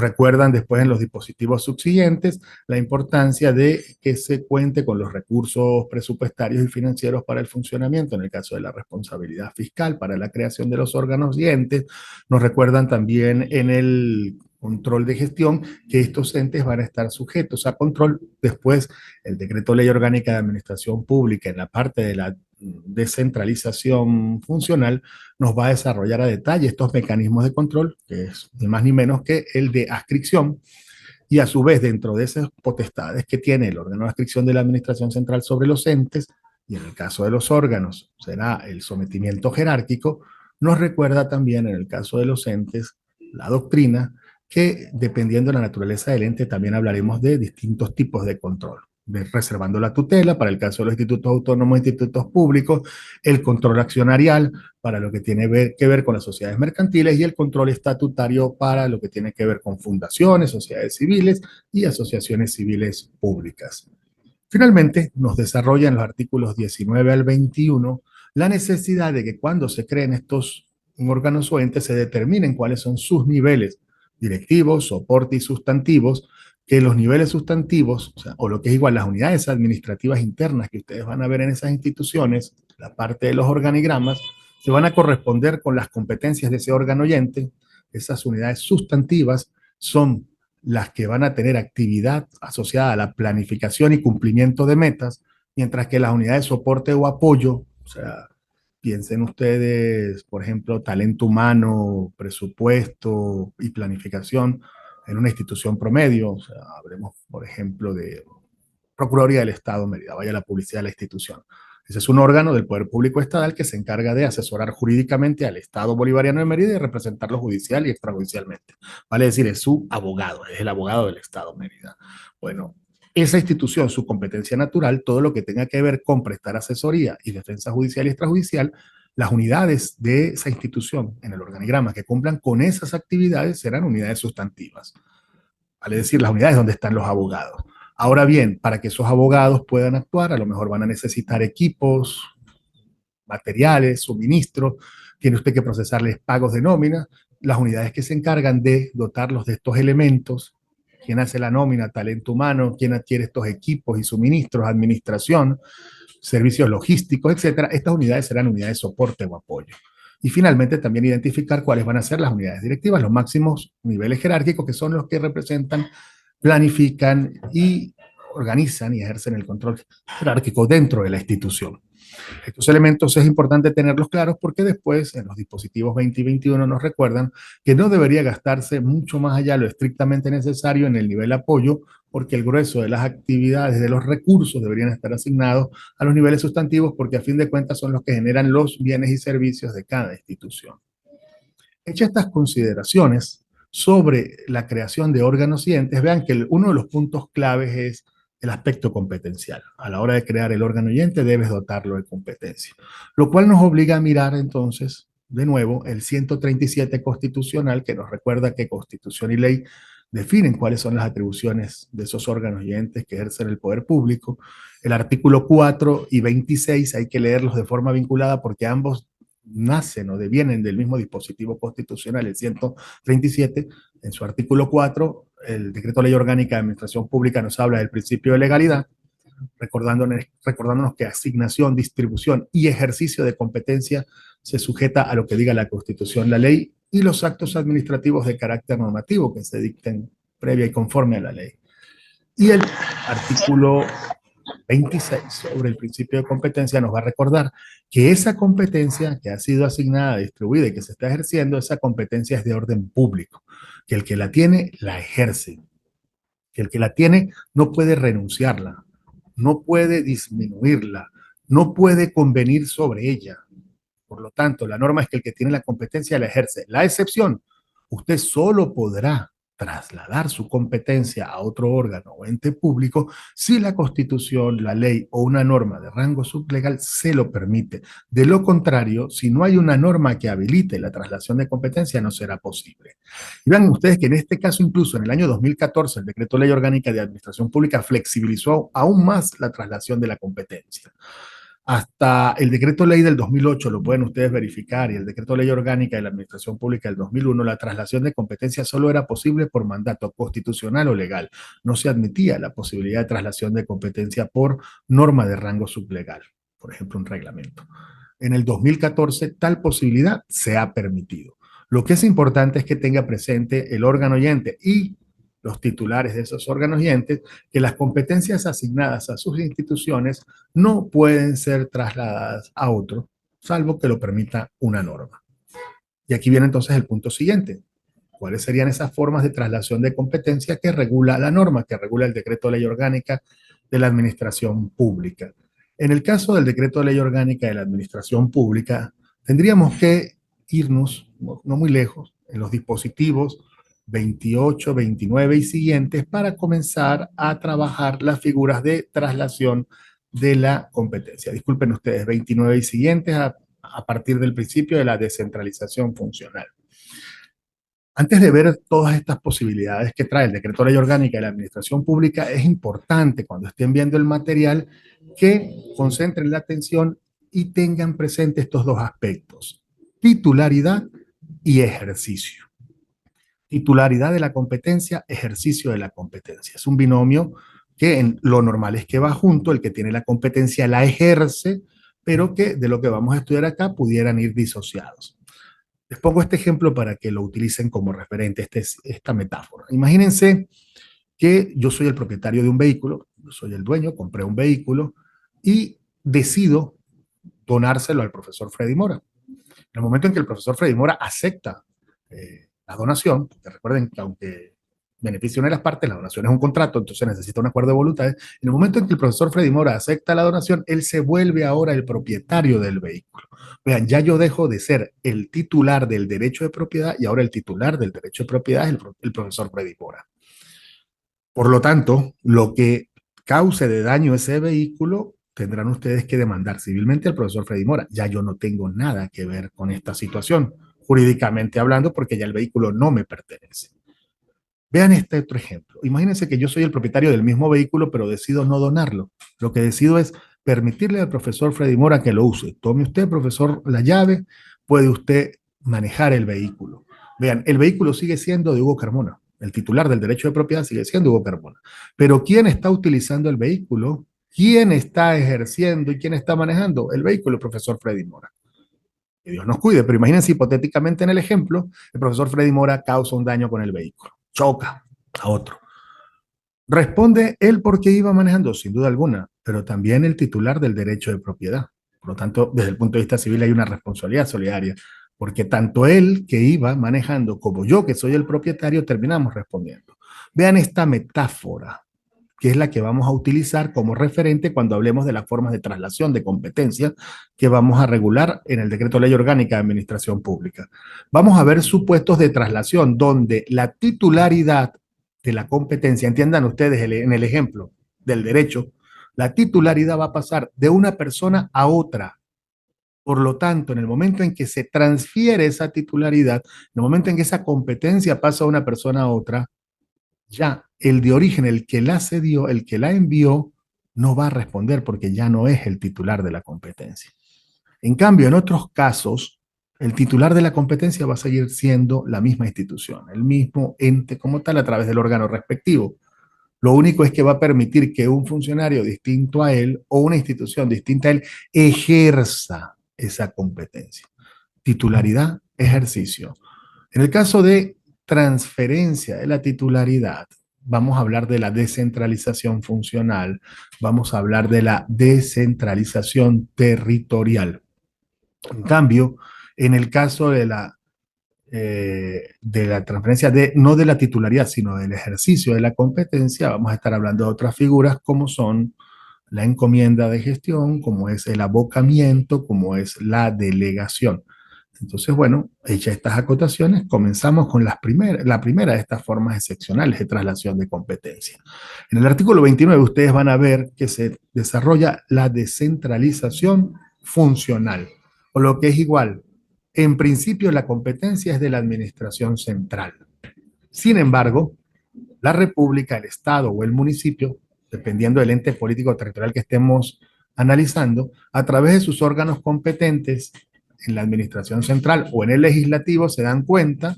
recuerdan después en los dispositivos subsiguientes la importancia de que se cuente con los recursos presupuestarios y financieros para el funcionamiento, en el caso de la responsabilidad fiscal, para la creación de los órganos y entes. Nos recuerdan también en el control de gestión que estos entes van a estar sujetos a control. Después, el Decreto Ley Orgánica de Administración Pública, en la parte de la descentralización funcional, nos va a desarrollar a detalle estos mecanismos de control, que es ni más ni menos que el de adscripción, y a su vez dentro de esas potestades que tiene el órgano de adscripción de la Administración Central sobre los entes, y en el caso de los órganos será el sometimiento jerárquico, nos recuerda también en el caso de los entes la doctrina que dependiendo de la naturaleza del ente también hablaremos de distintos tipos de control, reservando la tutela para el caso de los institutos autónomos e institutos públicos, el control accionarial para lo que tiene que ver con las sociedades mercantiles y el control estatutario para lo que tiene que ver con fundaciones, sociedades civiles y asociaciones civiles públicas. Finalmente, nos desarrolla en los artículos 19 al 21 la necesidad de que cuando se creen estos órganos o entes se determinen cuáles son sus niveles directivos, soporte y sustantivos, que los niveles sustantivos, o lo que es igual las unidades administrativas internas que ustedes van a ver en esas instituciones, la parte de los organigramas, se van a corresponder con las competencias de ese órgano y ente. Esas unidades sustantivas son las que van a tener actividad asociada a la planificación y cumplimiento de metas, mientras que las unidades de soporte o apoyo, o sea, piensen ustedes, por ejemplo, talento humano, presupuesto y planificación en una institución promedio. O sea, hablemos, por ejemplo, de Procuraduría del Estado Mérida, vaya la publicidad de la institución. Ese es un órgano del Poder Público Estatal que se encarga de asesorar jurídicamente al Estado Bolivariano de Mérida y representarlo judicial y extrajudicialmente. Vale decir, es su abogado, es el abogado del Estado Mérida. Bueno, esa institución, su competencia natural, todo lo que tenga que ver con prestar asesoría y defensa judicial y extrajudicial, las unidades de esa institución en el organigrama que cumplan con esas actividades serán unidades sustantivas. Vale decir, las unidades donde están los abogados. Ahora bien, para que esos abogados puedan actuar, a lo mejor van a necesitar equipos, materiales, suministros, tiene usted que procesarles pagos de nómina, las unidades que se encargan de dotarlos de estos elementos, quién hace la nómina, talento humano, quién adquiere estos equipos y suministros, administración, servicios logísticos, etcétera. Estas unidades serán unidades de soporte o apoyo. Y finalmente también identificar cuáles van a ser las unidades directivas, los máximos niveles jerárquicos, que son los que representan, planifican y organizan y ejercen el control jerárquico dentro de la institución. Estos elementos es importante tenerlos claros porque después en los dispositivos 20 y 21 nos recuerdan que no debería gastarse mucho más allá de lo estrictamente necesario en el nivel apoyo, porque el grueso de las actividades, de los recursos deberían estar asignados a los niveles sustantivos porque a fin de cuentas son los que generan los bienes y servicios de cada institución. Hechas estas consideraciones sobre la creación de órganos y entes, vean que uno de los puntos claves es el aspecto competencial. A la hora de crear el órgano y ente debes dotarlo de competencia, lo cual nos obliga a mirar entonces, de nuevo, el 137 constitucional que nos recuerda que Constitución y ley definen cuáles son las atribuciones de esos órganos y entes que ejercen el poder público. El artículo 4 y 26 hay que leerlos de forma vinculada porque ambos nacen o devienen del mismo dispositivo constitucional, el 137, en su artículo 4, el Decreto Ley Orgánica de Administración Pública nos habla del principio de legalidad, recordándonos que asignación, distribución y ejercicio de competencia se sujeta a lo que diga la Constitución, la ley y los actos administrativos de carácter normativo que se dicten previa y conforme a la ley. Y el artículo 26 sobre el principio de competencia nos va a recordar que esa competencia que ha sido asignada, distribuida y que se está ejerciendo, esa competencia es de orden público, que el que la tiene la ejerce, que el que la tiene no puede renunciarla, no puede disminuirla, no puede convenir sobre ella. Por lo tanto, la norma es que el que tiene la competencia la ejerce. La excepción, usted solo podrá trasladar su competencia a otro órgano o ente público si la Constitución, la ley o una norma de rango sublegal se lo permite. De lo contrario, si no hay una norma que habilite la traslación de competencia, no será posible. Y vean ustedes que en este caso, incluso en el año 2014, el Decreto Ley Orgánica de Administración Pública flexibilizó aún más la traslación de la competencia. Hasta el decreto ley del 2008, lo pueden ustedes verificar, y el decreto ley orgánica de la Administración Pública del 2001, la traslación de competencias solo era posible por mandato constitucional o legal. No se admitía la posibilidad de traslación de competencia por norma de rango sublegal, por ejemplo, un reglamento. En el 2014, tal posibilidad se ha permitido. Lo que es importante es que tenga presente el órgano oyente y los titulares de esos órganos oyentes que las competencias asignadas a sus instituciones no pueden ser trasladadas a otro, salvo que lo permita una norma. Y aquí viene entonces el punto siguiente. ¿Cuáles serían esas formas de traslación de competencia que regula la norma, que regula el decreto de ley orgánica de la administración pública? En el caso del decreto de ley orgánica de la administración pública, tendríamos que irnos no muy lejos en los dispositivos 28, 29 y siguientes para comenzar a trabajar las figuras de traslación de la competencia. Disculpen ustedes, 29 y siguientes a partir del principio de la descentralización funcional. Antes de ver todas estas posibilidades que trae el decreto de ley orgánica de la administración pública, es importante cuando estén viendo el material que concentren la atención y tengan presente estos dos aspectos: titularidad y ejercicio. Titularidad de la competencia, ejercicio de la competencia. Es un binomio que en lo normal es que va junto, el que tiene la competencia la ejerce, pero que de lo que vamos a estudiar acá pudieran ir disociados. Les pongo este ejemplo para que lo utilicen como referente, esta metáfora. Imagínense que yo soy el propietario de un vehículo, yo soy el dueño, compré un vehículo y decido donárselo al profesor Freddy Mora. En el momento en que el profesor Freddy Mora acepta la donación, que recuerden que aunque beneficia una de las partes, la donación es un contrato, entonces necesita un acuerdo de voluntades. En el momento en que el profesor Freddy Mora acepta la donación, él se vuelve ahora el propietario del vehículo. Vean, ya yo dejo de ser el titular del derecho de propiedad y ahora el titular del derecho de propiedad es el profesor Freddy Mora. Por lo tanto, lo que cause de daño a ese vehículo tendrán ustedes que demandar civilmente al profesor Freddy Mora. Ya yo no tengo nada que ver con esta situación, jurídicamente hablando, porque ya el vehículo no me pertenece. Vean este otro ejemplo. Imagínense que yo soy el propietario del mismo vehículo, pero decido no donarlo. Lo que decido es permitirle al profesor Freddy Mora que lo use. Tome usted, profesor, la llave, puede usted manejar el vehículo. Vean, el vehículo sigue siendo de Hugo Carmona. El titular del derecho de propiedad sigue siendo Hugo Carmona. Pero ¿quién está utilizando el vehículo? ¿Quién está ejerciendo y quién está manejando el vehículo? El profesor Freddy Mora. Que Dios nos cuide, pero imagínense hipotéticamente en el ejemplo, el profesor Freddy Mora causa un daño con el vehículo, choca a otro. Responde él porque iba manejando, sin duda alguna, pero también el titular del derecho de propiedad. Por lo tanto, desde el punto de vista civil hay una responsabilidad solidaria, porque tanto él que iba manejando como yo que soy el propietario terminamos respondiendo. Vean esta metáfora, que es la que vamos a utilizar como referente cuando hablemos de las formas de traslación de competencias que vamos a regular en el Decreto Ley Orgánica de Administración Pública. Vamos a ver supuestos de traslación donde la titularidad de la competencia, entiendan ustedes en el ejemplo del derecho, la titularidad va a pasar de una persona a otra. Por lo tanto, en el momento en que se transfiere esa titularidad, en el momento en que esa competencia pasa de una persona a otra, ya el de origen, el que la cedió, el que la envió, no va a responder porque ya no es el titular de la competencia. En cambio, en otros casos, el titular de la competencia va a seguir siendo la misma institución, el mismo ente como tal a través del órgano respectivo. Lo único es que va a permitir que un funcionario distinto a él o una institución distinta a él ejerza esa competencia. Titularidad, ejercicio. En el caso de transferencia de la titularidad, vamos a hablar de la descentralización funcional, vamos a hablar de la descentralización territorial. En cambio, en el caso de la transferencia no de la titularidad, sino del ejercicio de la competencia, vamos a estar hablando de otras figuras como son la encomienda de gestión, como es el abocamiento, como es la delegación. Entonces, bueno, hechas estas acotaciones, comenzamos con la primera de estas formas excepcionales de traslación de competencia. En el artículo 29 ustedes van a ver que se desarrolla la descentralización funcional, o lo que es igual, en principio la competencia es de la administración central. Sin embargo, la república, el estado o el municipio, dependiendo del ente político territorial que estemos analizando a través de sus órganos competentes en la administración central o en el legislativo, se dan cuenta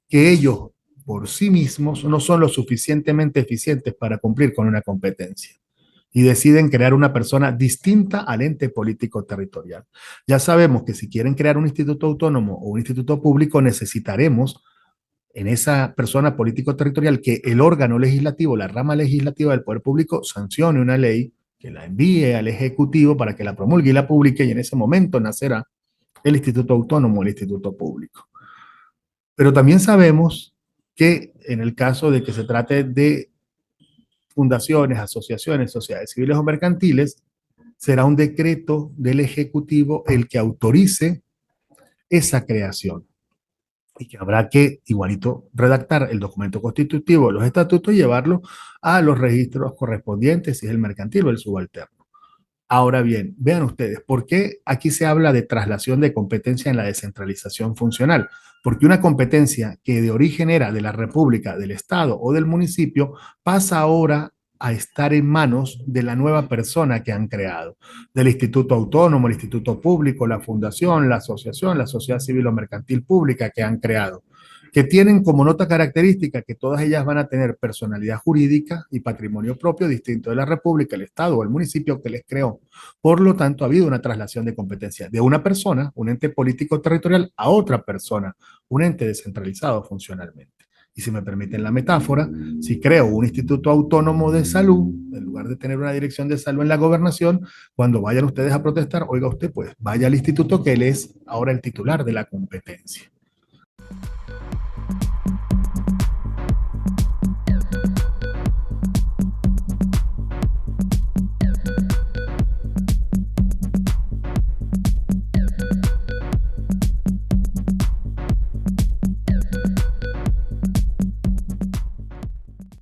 que ellos por sí mismos no son lo suficientemente eficientes para cumplir con una competencia y deciden crear una persona distinta al ente político territorial. Ya sabemos que si quieren crear un instituto autónomo o un instituto público, necesitaremos en esa persona político territorial que el órgano legislativo, la rama legislativa del poder público, sancione una ley, que la envíe al Ejecutivo para que la promulgue y la publique, y en ese momento nacerá el instituto autónomo, el instituto público. Pero también sabemos que en el caso de que se trate de fundaciones, asociaciones, sociedades civiles o mercantiles, será un decreto del Ejecutivo el que autorice esa creación y que habrá que igualito redactar el documento constitutivo, los estatutos y llevarlo a los registros correspondientes, si es el mercantil o el subalterno. Ahora bien, vean ustedes, ¿por qué aquí se habla de traslación de competencia en la descentralización funcional? Porque una competencia que de origen era de la República, del Estado o del municipio, pasa ahora a estar en manos de la nueva persona que han creado, del Instituto Autónomo, el Instituto Público, la Fundación, la Asociación, la Sociedad Civil o Mercantil Pública que han creado, que tienen como nota característica que todas ellas van a tener personalidad jurídica y patrimonio propio distinto de la República, el Estado o el municipio que les creó. Por lo tanto, ha habido una traslación de competencia de una persona, un ente político territorial, a otra persona, un ente descentralizado funcionalmente. Y si me permiten la metáfora, si creo un instituto autónomo de salud, en lugar de tener una dirección de salud en la gobernación, cuando vayan ustedes a protestar, oiga usted, pues vaya al instituto que él es ahora el titular de la competencia.